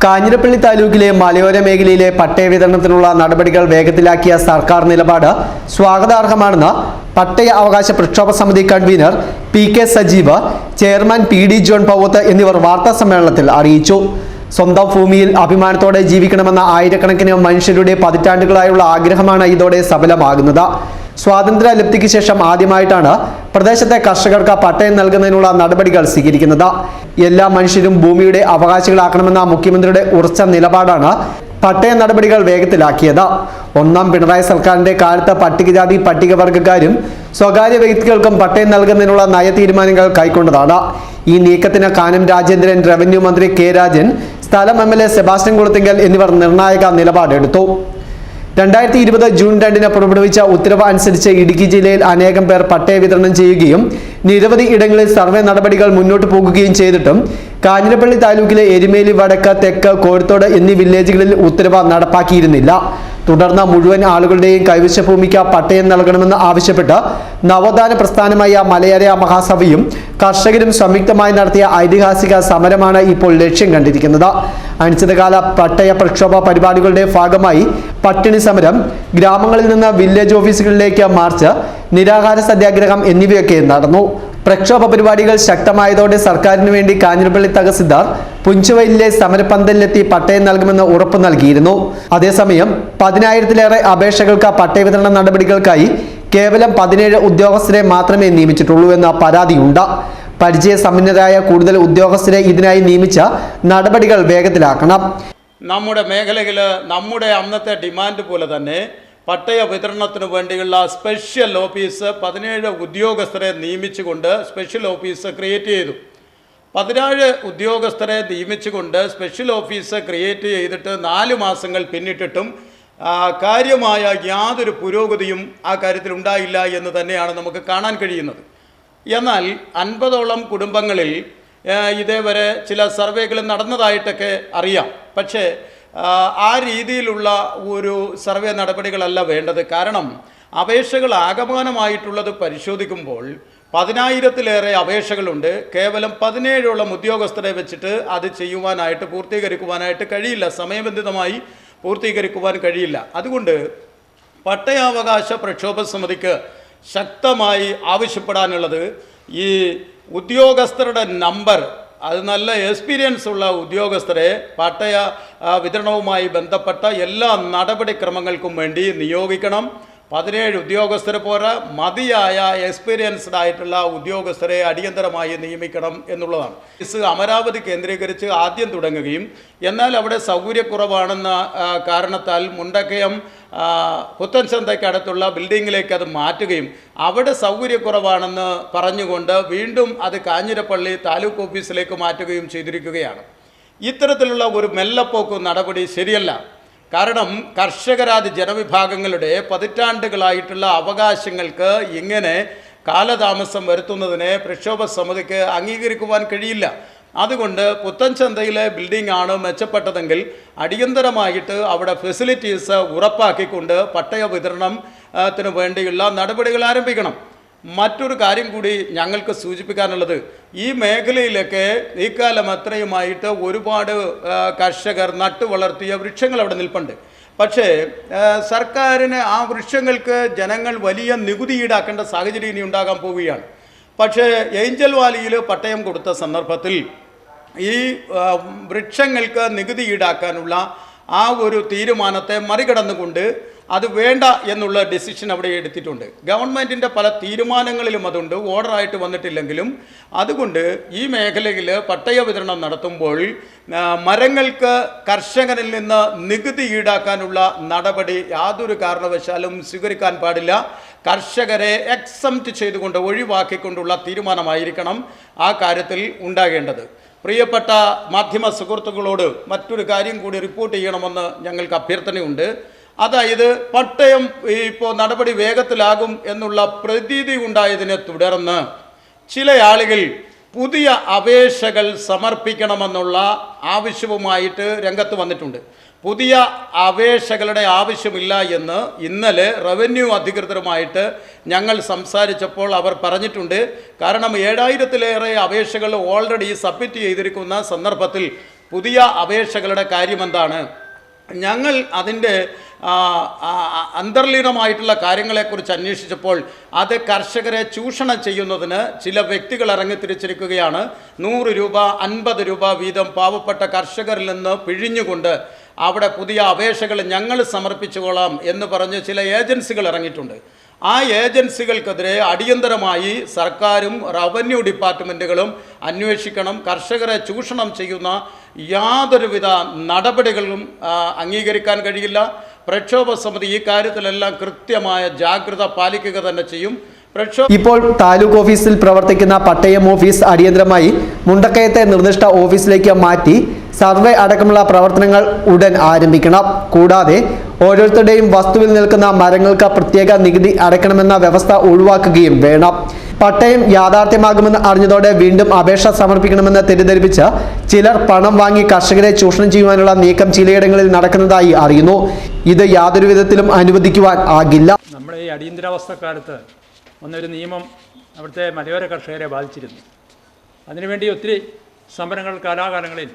കാഞ്ഞിരപ്പള്ളി താലൂക്കിലെ മലയോര മേഖലയിലെ പട്ടയ വിതരണത്തിനുള്ള നടപടികൾ വേഗത്തിലാക്കിയ സർക്കാർ നിലപാട് സ്വാഗതാർഹമാണെന്ന് പട്ടയ അവകാശ പ്രക്ഷോഭ സമിതി convener P K. Sajeev, chairman P D. John Pauvath എന്നിവർ വാർത്താസമ്മേളനത്തിൽ അറിയിച്ചു. സ്വന്തം ഭൂമിയിൽ അഭിമാനത്തോടെ ജീവിക്കണമെന്ന ആയിരക്കണക്കിന് മനുഷ്യരുടെ പതിറ്റാണ്ടുകളായുള്ള ആഗ്രഹമാണ് ഇതോടെ സഫലമാകുന്നത്. സ്വാതന്ത്ര്യ ലബ്ധിക്ക് ശേഷം ആദ്യമായിട്ടാണ് പ്രദേശത്തെ കർഷകർക്ക് പട്ടയം നൽകുന്നതിനുള്ള നടപടികൾ സ്വീകരിക്കുന്നത്. എല്ലാ മനുഷ്യരും ഭൂമിയുടെ അവകാശികളാക്കണമെന്ന മുഖ്യമന്ത്രിയുടെ ഉറച്ച നിലപാടാണ് പട്ടയ നടപടികൾ വേഗത്തിലാക്കിയത്. ഒന്നാം പിണറായി സർക്കാരിന്റെ കാലത്ത് പട്ടികജാതി പട്ടികവർഗക്കാരും സ്വകാര്യ വ്യക്തികൾക്കും പട്ടയം നൽകുന്നതിനുള്ള നയ തീരുമാനങ്ങൾ കൈക്കൊണ്ടതാണ്. ഈ നീക്കത്തിന് കാനം രാജേന്ദ്രൻ, റവന്യൂ മന്ത്രി കെ രാജൻ, സ്ഥലം എം.എൽ.എ. സെബാസ്റ്റ്യൻ കുളത്തിങ്കൽ എന്നിവർ നിർണായക നിലപാടെടുത്തു. 2020 ജൂൺ 2 പുറപ്പെടുവിച്ച ഉത്തരവ് അനുസരിച്ച് ഇടുക്കി ജില്ലയിൽ അനേകം പേർ പട്ടയ വിതരണം ചെയ്യുകയും നിരവധി ഇടങ്ങളിൽ സർവേ നടപടികൾ മുന്നോട്ട് പോകുകയും ചെയ്തിട്ടും കാഞ്ഞിരപ്പള്ളി താലൂക്കിലെ എരുമേലി, വടക്ക്, തെക്ക്, കോഴത്തോട് എന്നീ വില്ലേജുകളിൽ ഉത്തരവ് നടപ്പാക്കിയിരുന്നില്ല. തുടർന്ന് മുഴുവൻ ആളുകളുടെയും കൈവശ ഭൂമിക്ക് പട്ടയം നൽകണമെന്ന് ആവശ്യപ്പെട്ട് നവോത്ഥാന പ്രസ്ഥാനമായ മലയോര മഹാസഭയും കർഷകരും സംയുക്തമായി നടത്തിയ ഐതിഹാസിക സമരമാണ് ഇപ്പോൾ ലക്ഷ്യം കണ്ടിരിക്കുന്നത്. അനിശ്ചിതകാല പട്ടയ പ്രക്ഷോഭ പരിപാടികളുടെ ഭാഗമായി പട്ടിണി സമരം, ഗ്രാമങ്ങളിൽ നിന്ന് വില്ലേജ് ഓഫീസുകളിലേക്ക് മാർച്ച്, നിരാഹാര സത്യാഗ്രഹം എന്നിവയൊക്കെ നടന്നു. പ്രക്ഷോഭ പരിപാടികൾ ശക്തമായതോടെ സർക്കാരിന് വേണ്ടി കാഞ്ഞിരപ്പള്ളി തഹസിൽദാർ പുഞ്ചവയലിലെ സമരപന്തലിലെത്തി പട്ടയം നൽകുമെന്ന് ഉറപ്പു നൽകിയിരുന്നു. അതേസമയം 10,000-ലേറെ അപേക്ഷകൾക്ക് പട്ടയ വിതരണ നടപടികൾക്കായി കേവലം 17 ഉദ്യോഗസ്ഥരെ മാത്രമേ നിയമിച്ചിട്ടുള്ളൂ എന്ന പരാതിയുണ്ട്. പരിചയസമ്പന്നരായ കൂടുതൽ ഉദ്യോഗസ്ഥരെ ഇതിനായി നിയമിച്ച നടപടികൾ വേഗത്തിലാക്കണം. നമ്മുടെ മേഖലയിൽ നമ്മുടെ അന്നത്തെ ഡിമാൻഡ് പോലെ തന്നെ പട്ടയ വിതരണത്തിന് വേണ്ടിയുള്ള സ്പെഷ്യൽ ഓഫീസ് 17 ഉദ്യോഗസ്ഥരെ നിയമിച്ചുകൊണ്ട് സ്പെഷ്യൽ ഓഫീസ് ക്രിയേറ്റ് ചെയ്തു. 17 ഉദ്യോഗസ്ഥരെ നിയമിച്ചുകൊണ്ട് സ്പെഷ്യൽ ഓഫീസ് ക്രിയേറ്റ് ചെയ്തിട്ട് 4 മാസങ്ങൾ പിന്നിട്ടിട്ടും കാര്യമായ യാതൊരു പുരോഗതിയും ആ കാര്യത്തിൽ ഉണ്ടായില്ല എന്ന് തന്നെയാണ് നമുക്ക് കാണാൻ കഴിയുന്നത്. എന്നാൽ 50ഓളം കുടുംബങ്ങളിൽ ഇതേവരെ ചില സർവേകൾ നടന്നതായിട്ടൊക്കെ അറിയാം. പക്ഷേ ആ രീതിയിലുള്ള ഒരു സർവേ നടപടികളല്ല വേണ്ടത്. കാരണം അപേക്ഷകൾ ആകമാനമായിട്ടുള്ളത് പരിശോധിക്കുമ്പോൾ 10,000-ലേറെ അപേക്ഷകളുണ്ട്. കേവലം 17ഓളം ഉദ്യോഗസ്ഥരെ വെച്ചിട്ട് അത് ചെയ്യുവാനായിട്ട് പൂർത്തീകരിക്കുവാനായിട്ട് കഴിയില്ല, സമയബന്ധിതമായി പൂർത്തീകരിക്കുവാൻ കഴിയില്ല. അതുകൊണ്ട് പട്ടയാവകാശ പ്രക്ഷോഭ സമിതിക്ക് ശക്തമായി ആവശ്യപ്പെടാനുള്ളത് ഈ ഉദ്യോഗസ്ഥരുടെ നമ്പർ, അത് നല്ല എക്സ്പീരിയൻസ് ഉള്ള ഉദ്യോഗസ്ഥരെ പട്ടയ വിതരണവുമായി ബന്ധപ്പെട്ട എല്ലാ നടപടിക്രമങ്ങൾക്കും വേണ്ടി നിയോഗിക്കണം. 17 ഉദ്യോഗസ്ഥരെ പോരാ, മതിയായ എക്സ്പീരിയൻസ്ഡ് ആയിട്ടുള്ള ഉദ്യോഗസ്ഥരെ അടിയന്തരമായി നിയമിക്കണം എന്നുള്ളതാണ്. കേസ് അമരാവതി കേന്ദ്രീകരിച്ച് ആദ്യം തുടങ്ങുകയും എന്നാൽ അവിടെ സൗകര്യക്കുറവാണെന്ന കാരണത്താൽ മുണ്ടക്കയം പുത്തൻചന്തയ്ക്കടുത്തുള്ള ബിൽഡിങ്ങിലേക്ക് അത് മാറ്റുകയും അവിടെ സൗകര്യക്കുറവാണെന്ന് പറഞ്ഞുകൊണ്ട് വീണ്ടും അത് കാഞ്ഞിരപ്പള്ളി താലൂക്ക് ഓഫീസിലേക്ക് മാറ്റുകയും ചെയ്തിരിക്കുകയാണ്. ഇത്തരത്തിലുള്ള ഒരു മെല്ലപ്പോക്ക് നടപടി ശരിയല്ല. കാരണം കർഷകരാതി ജനവിഭാഗങ്ങളുടെ പതിറ്റാണ്ടുകളായിട്ടുള്ള അവകാശങ്ങൾക്ക് ഇങ്ങനെ കാലതാമസം വരുത്തുന്നതിനെ പ്രക്ഷോഭ സമിതിക്ക് അംഗീകരിക്കുവാൻ കഴിയില്ല. അതുകൊണ്ട് പുത്തൻചന്തയിലെ ബിൽഡിംഗ് ആണ് മെച്ചപ്പെട്ടതെങ്കിൽ അടിയന്തരമായിട്ട് അവിടെ ഫെസിലിറ്റീസ് ഉറപ്പാക്കിക്കൊണ്ട് പട്ടയ വിതരണത്തിന് വേണ്ടിയുള്ള നടപടികൾ ആരംഭിക്കണം. മറ്റൊരു കാര്യം കൂടി ഞങ്ങൾക്ക് സൂചിപ്പിക്കാനുള്ളത്, ഈ മേഖലയിലൊക്കെ ഇക്കാലം അത്രയുമായിട്ട് ഒരുപാട് കർഷകർ നട്ടു വളർത്തിയ വൃക്ഷങ്ങൾ അവിടെ നിൽപ്പുണ്ട്. പക്ഷേ സർക്കാരിന് ആ വൃക്ഷങ്ങൾക്ക് ജനങ്ങൾ വലിയ നികുതി ഈടാക്കേണ്ട സാഹചര്യം ഇനി ഉണ്ടാകാൻ പോവുകയാണ്. പക്ഷേ ഏഞ്ചൽ വാലിയിൽ പട്ടയം കൊടുത്ത സന്ദർഭത്തിൽ ഈ വൃക്ഷങ്ങൾക്ക് നികുതി ഈടാക്കാനുള്ള ആ ഒരു തീരുമാനത്തെ മറികടന്നുകൊണ്ട് അത് വേണ്ട എന്നുള്ള ഡിസിഷൻ അവിടെ എടുത്തിട്ടുണ്ട്. ഗവൺമെൻറ്റിൻ്റെ പല തീരുമാനങ്ങളിലും അതുണ്ട്, ഓർഡറായിട്ട് വന്നിട്ടില്ലെങ്കിലും. അതുകൊണ്ട് ഈ മേഖലയിൽ പട്ടയ വിതരണം നടത്തുമ്പോൾ മരങ്ങൾക്ക് കർഷകരിൽ നിന്ന് നികുതി ഈടാക്കാനുള്ള നടപടി യാതൊരു കാരണവശാലും സ്വീകരിക്കാൻ പാടില്ല. കർഷകരെ എക്സംപ്റ്റ് ചെയ്തുകൊണ്ട് ഒഴിവാക്കിക്കൊണ്ടുള്ള തീരുമാനമായിരിക്കണം ആ കാര്യത്തിൽ ഉണ്ടാകേണ്ടത്. പ്രിയപ്പെട്ട മാധ്യമ സുഹൃത്തുക്കളോട് മറ്റൊരു കാര്യം കൂടി റിപ്പോർട്ട് ചെയ്യണമെന്ന് ഞങ്ങൾക്ക് അഭ്യർത്ഥനയുണ്ട്. അതായത് പട്ടയം ഇപ്പോൾ നടപടി വേഗത്തിലാകും എന്നുള്ള പ്രതീതി ഉണ്ടായതിനെ തുടർന്ന് ചില ആളുകൾ പുതിയ അപേക്ഷകൾ സമർപ്പിക്കണമെന്നുള്ള ആവശ്യവുമായിട്ട് രംഗത്ത് വന്നിട്ടുണ്ട്. പുതിയ അപേക്ഷകളുടെ ആവശ്യമില്ല എന്ന് ഇന്നലെ റവന്യൂ അധികൃതരുമായിട്ട് ഞങ്ങൾ സംസാരിച്ചപ്പോൾ അവർ പറഞ്ഞിട്ടുണ്ട്. കാരണം 7000-ലേറെ അപേക്ഷകൾ ഓൾറെഡി സബ്മിറ്റ് ചെയ്തിരിക്കുന്ന സന്ദർഭത്തിൽ പുതിയ അപേക്ഷകളുടെ കാര്യമെന്താണ്? ഞങ്ങൾ അതിൻ്റെ അന്തർലീനമായിട്ടുള്ള കാര്യങ്ങളെക്കുറിച്ച് അന്വേഷിച്ചപ്പോൾ അത് കർഷകരെ ചൂഷണം ചെയ്യുന്നതിന് ചില വ്യക്തികൾ ഇറങ്ങിത്തിരിച്ചിരിക്കുകയാണ്. 100 രൂപ 50 രൂപ വീതം പാവപ്പെട്ട കർഷകരിൽ നിന്ന് പിഴിഞ്ഞുകൊണ്ട് അവിടെ പുതിയ അപേക്ഷകൾ ഞങ്ങൾ സമർപ്പിച്ചുകൊള്ളാം എന്ന് പറഞ്ഞ് ചില ഏജൻസികൾ ഇറങ്ങിയിട്ടുണ്ട്. ആ ഏജൻസികൾക്കെതിരെ അടിയന്തരമായി സർക്കാരും റവന്യൂ ഡിപ്പാർട്ട്മെൻറ്റുകളും അന്വേഷിക്കണം. കർഷകരെ ചൂഷണം ചെയ്യുന്ന യാതൊരുവിധ നടപടികളും അംഗീകരിക്കാൻ കഴിയില്ല. പ്രക്ഷോഭ സമിതി ഈ കാര്യത്തിലെല്ലാം കൃത്യമായ ജാഗ്രത പാലിക്കുക തന്നെ ചെയ്യും. ഇപ്പോൾ താലൂക്ക് ഓഫീസിൽ പ്രവർത്തിക്കുന്ന പട്ടയം ഓഫീസ് അടിയന്തരമായി മുണ്ടക്കയത്തെ നിർദ്ദിഷ്ട ഓഫീസിലേക്ക് മാറ്റി സർവേ അടക്കമുള്ള പ്രവർത്തനങ്ങൾ ഉടൻ ആരംഭിക്കണം. കൂടാതെ ഓരോരുത്തരുടെയും വസ്തുവിൽ നിൽക്കുന്ന മരങ്ങൾക്ക് പ്രത്യേക നികുതി അടയ്ക്കണമെന്ന വ്യവസ്ഥ ഒഴിവാക്കുകയും വേണം. പട്ടയം യാഥാർത്ഥ്യമാകുമെന്ന് അറിഞ്ഞതോടെ വീണ്ടും അപേക്ഷ സമർപ്പിക്കണമെന്ന് തെറ്റിദ്ധരിപ്പിച്ച് ചിലർ പണം വാങ്ങി കർഷകരെ ചൂഷണം ചെയ്യുവാനുള്ള നീക്കം ചിലയിടങ്ങളിൽ നടക്കുന്നതായി അറിയുന്നു. ഇത് യാതൊരു വിധത്തിലും അനുവദിക്കുവാൻ ആകില്ല. നമ്മുടെ ഈ അടിയന്തരാവസ്ഥക്കാലത്ത് ഒന്നൊരു നിയമം അവിടുത്തെ മലയോര കർഷകരെ ബാധിച്ചിരുന്നു. അതിനുവേണ്ടി ഒത്തിരി സമരങ്ങൾ കാലാകാലങ്ങളിൽ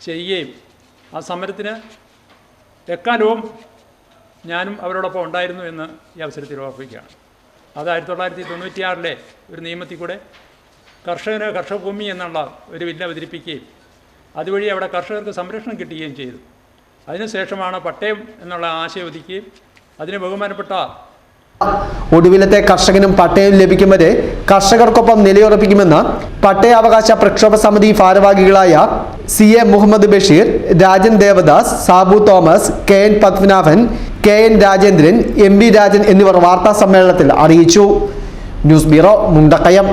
ചെയ്യുകയും ആ സമരത്തിന് എക്കാലവും ഞാനും അവരോടൊപ്പം ഉണ്ടായിരുന്നു എന്ന് ഈ അവസരത്തിൽ ഓർപ്പിക്കുകയാണ്. അത് 1996 ഒരു നിയമത്തിൽ കൂടെ കർഷകഭൂമി എന്നുള്ള ഒരു ബില്ല് അവതരിപ്പിക്കുകയും അതുവഴി അവിടെ കർഷകർക്ക് സംരക്ഷണം കിട്ടുകയും ചെയ്തു. അതിനുശേഷമാണ് പട്ടയം എന്നുള്ള ആശയം ഉദിക്കുകയും അതിന് ബഹുമാനപ്പെട്ട ഒടുവിലത്തെ കർഷകനും പട്ടയം ലഭിക്കും വരെ കർഷകർക്കൊപ്പം നിലയുറപ്പിക്കുമെന്ന് പട്ടയാവകാശ പ്രക്ഷോഭ സമിതി ഭാരവാഹികളായ CA Muhammad Basheer, Rajan Devadas, Sabu Thomas, KN Padmanabhan, KN Rajendran, MB Rajan എന്നിവർ വാർത്താ സമ്മേളനത്തിൽ അറിയിച്ചു. News bureau, Mundakayam.